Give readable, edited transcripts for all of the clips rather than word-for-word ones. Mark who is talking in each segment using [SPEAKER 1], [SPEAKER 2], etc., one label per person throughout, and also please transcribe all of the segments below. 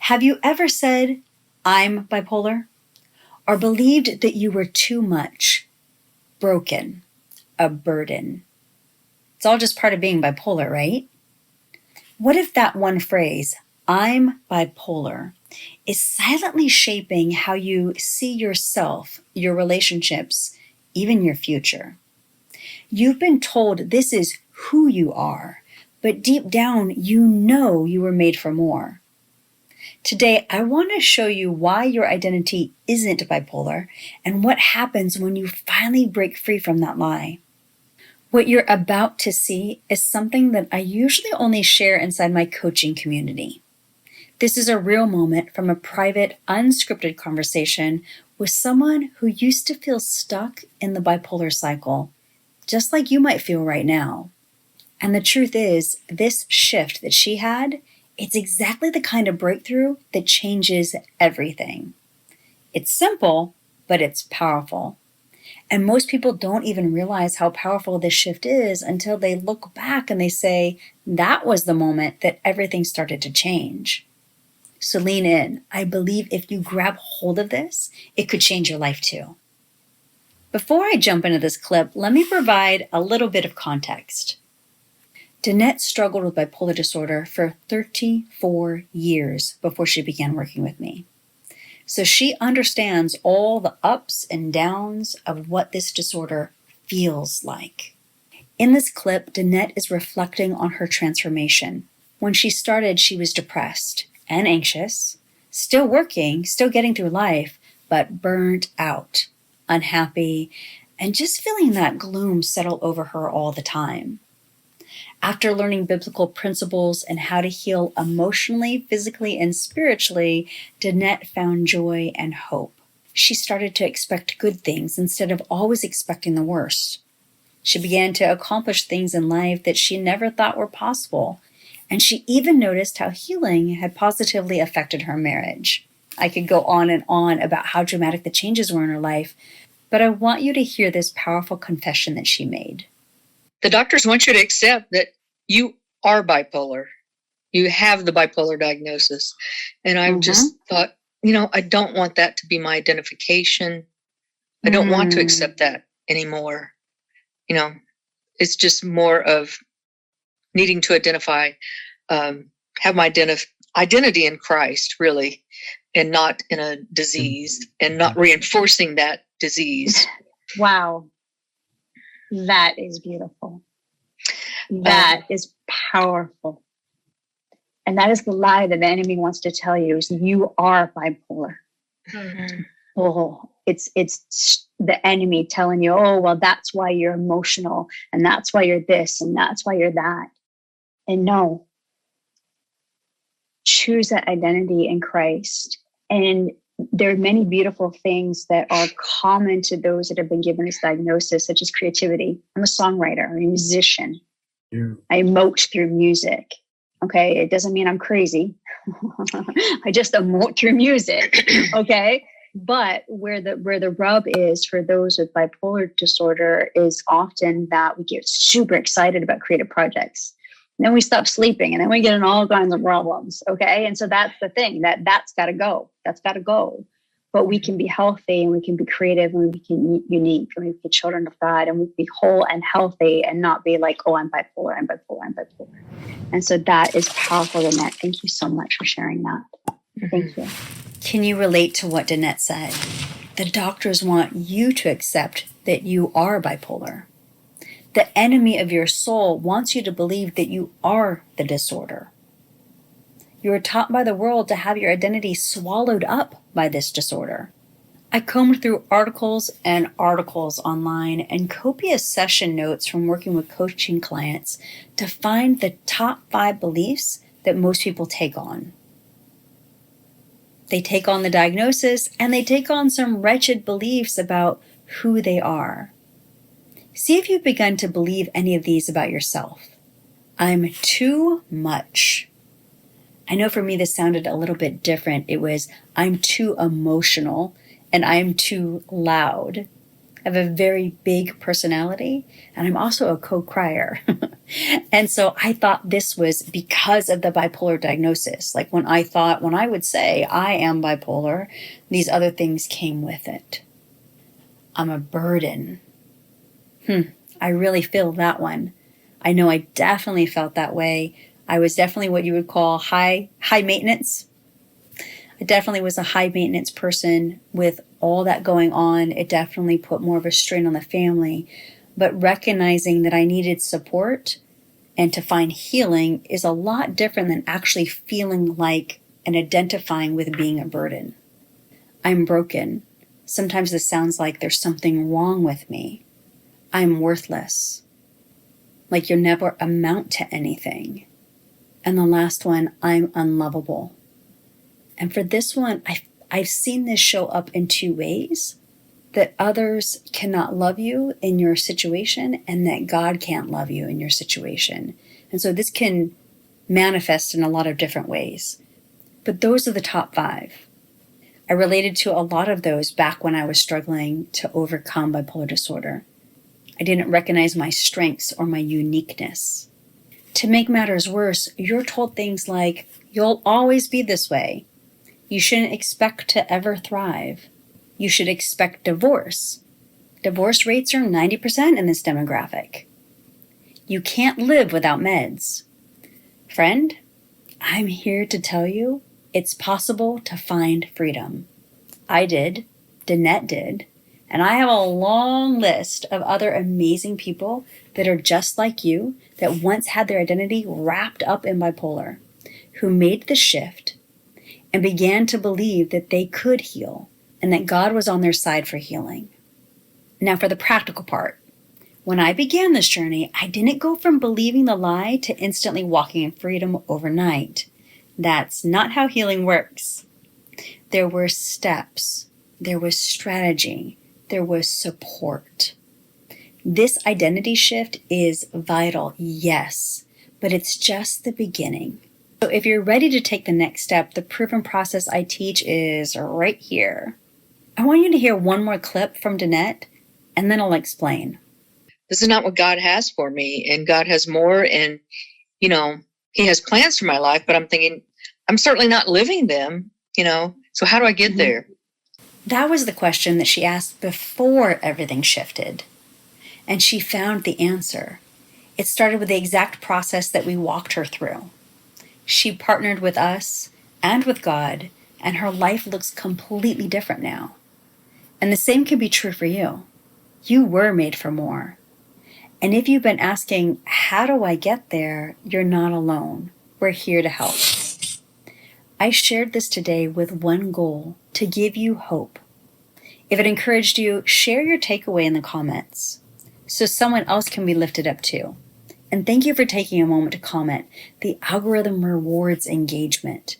[SPEAKER 1] Have you ever said, I'm bipolar? Or believed that you were too much, broken, a burden? It's all just part of being bipolar, right? What if that one phrase, I'm bipolar, is silently shaping how you see yourself, your relationships, even your future? You've been told this is who you are, but deep down, you know you were made for more. Today, I want to show you why your identity isn't bipolar and what happens when you finally break free from that lie. What you're about to see is something that I usually only share inside my coaching community. This is a real moment from a private, unscripted conversation with someone who used to feel stuck in the bipolar cycle, just like you might feel right now. And the truth is, this shift that she had, it's exactly the kind of breakthrough that changes everything. It's simple, but it's powerful. And most people don't even realize how powerful this shift is until they look back and they say, that was the moment that everything started to change. So lean in. I believe if you grab hold of this, it could change your life too. Before I jump into this clip, let me provide a little bit of context. Danette struggled with bipolar disorder for 34 years before she began working with me. So she understands all the ups and downs of what this disorder feels like. In this clip, Danette is reflecting on her transformation. When she started, she was depressed and anxious, still working, still getting through life, but burnt out, unhappy, and just feeling that gloom settle over her all the time. After learning biblical principles and how to heal emotionally, physically, and spiritually, Danette found joy and hope. She started to expect good things instead of always expecting the worst. She began to accomplish things in life that she never thought were possible, and she even noticed how healing had positively affected her marriage. I could go on and on about how dramatic the changes were in her life, but I want you to hear this powerful confession that she made.
[SPEAKER 2] The doctors want you to accept that you are bipolar. You have the bipolar diagnosis. And I just thought, I don't want that to be my identification. I don't want to accept that anymore. It's just more of needing to identify, have my identity in Christ, really, and not in a disease and not reinforcing that disease.
[SPEAKER 3] Wow. That is beautiful. That is powerful. And that is the lie that the enemy wants to tell you is you are bipolar. Mm-hmm. Oh, it's the enemy telling you, oh, well, that's why you're emotional and that's why you're this and that's why you're that. And no, choose that identity in Christ. And there are many beautiful things that are common to those that have been given this diagnosis, such as creativity. I'm a songwriter, I'm a musician. Yeah. I emote through music. Okay. It doesn't mean I'm crazy. I just emote through music. Okay. But where the rub is for those with bipolar disorder is often that we get super excited about creative projects. And then we stop sleeping and then we get in all kinds of problems. Okay. And so that's the thing that's got to go. That's got to go. But we can be healthy and we can be creative and we can be unique and we can be children of God and we can be whole and healthy and not be like, oh, I'm bipolar. And so that is powerful, Danette. Thank you so much for sharing that. Thank you.
[SPEAKER 1] Can you relate to what Danette said? The doctors want you to accept that you are bipolar. The enemy of your soul wants you to believe that you are the disorder. You are taught by the world to have your identity swallowed up by this disorder. I combed through articles and articles online and copious session notes from working with coaching clients to find the top 5 beliefs that most people take on. They take on the diagnosis and they take on some wretched beliefs about who they are. See if you've begun to believe any of these about yourself. I'm too much. I know for me this sounded a little bit different. It was, I'm too emotional and I'm too loud. I have a very big personality, and I'm also a co-crier. And so I thought this was because of the bipolar diagnosis. Like when I would say I am bipolar, these other things came with it. I'm a burden. I really feel that one. I know I definitely felt that way. I was definitely what you would call high maintenance. I definitely was a high maintenance person with all that going on. It definitely put more of a strain on the family. But recognizing that I needed support and to find healing is a lot different than actually feeling like and identifying with being a burden. I'm broken. Sometimes this sounds like there's something wrong with me. I'm worthless. Like you'll never amount to anything. And the last one, I'm unlovable. And for this one, I've seen this show up in two ways. That others cannot love you in your situation and that God can't love you in your situation. And so this can manifest in a lot of different ways. But those are the top 5. I related to a lot of those back when I was struggling to overcome bipolar disorder. I didn't recognize my strengths or my uniqueness. To make matters worse, you're told things like, you'll always be this way. You shouldn't expect to ever thrive. You should expect divorce. Divorce rates are 90% in this demographic. You can't live without meds. Friend, I'm here to tell you it's possible to find freedom. I did, Danette did, and I have a long list of other amazing people that are just like you that once had their identity wrapped up in bipolar, who made the shift and began to believe that they could heal and that God was on their side for healing. Now for the practical part. When I began this journey, I didn't go from believing the lie to instantly walking in freedom overnight. That's not how healing works. There were steps. There was strategy. There was support. This identity shift is vital, yes, but it's just the beginning. So if you're ready to take the next step, the proven process I teach is right here. I want you to hear one more clip from Danette, and then I'll explain.
[SPEAKER 2] This is not what God has for me, and God has more, and, He has plans for my life, but I'm thinking, I'm certainly not living them, so how do I get there?
[SPEAKER 1] That was the question that she asked before everything shifted, and she found the answer. It started with the exact process that we walked her through. She partnered with us and with God, and her life looks completely different now. And the same can be true for you. You were made for more. And if you've been asking, how do I get there? You're not alone. We're here to help. I shared this today with one goal, to give you hope. If it encouraged you, share your takeaway in the comments so someone else can be lifted up too. And thank you for taking a moment to comment. The algorithm rewards engagement.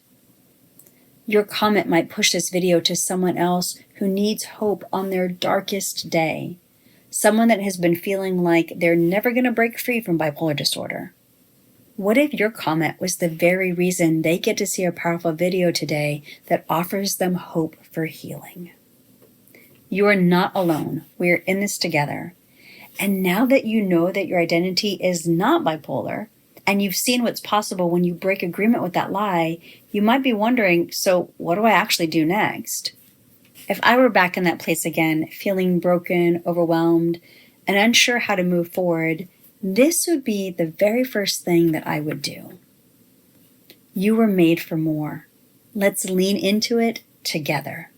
[SPEAKER 1] Your comment might push this video to someone else who needs hope on their darkest day. Someone that has been feeling like they're never going to break free from bipolar disorder. What if your comment was the very reason they get to see a powerful video today that offers them hope for healing? You are not alone. We are in this together. And now that you know that your identity is not bipolar, and you've seen what's possible when you break agreement with that lie, you might be wondering, so what do I actually do next? If I were back in that place again, feeling broken, overwhelmed, and unsure how to move forward, this would be the very first thing that I would do. You were made for more. Let's lean into it together.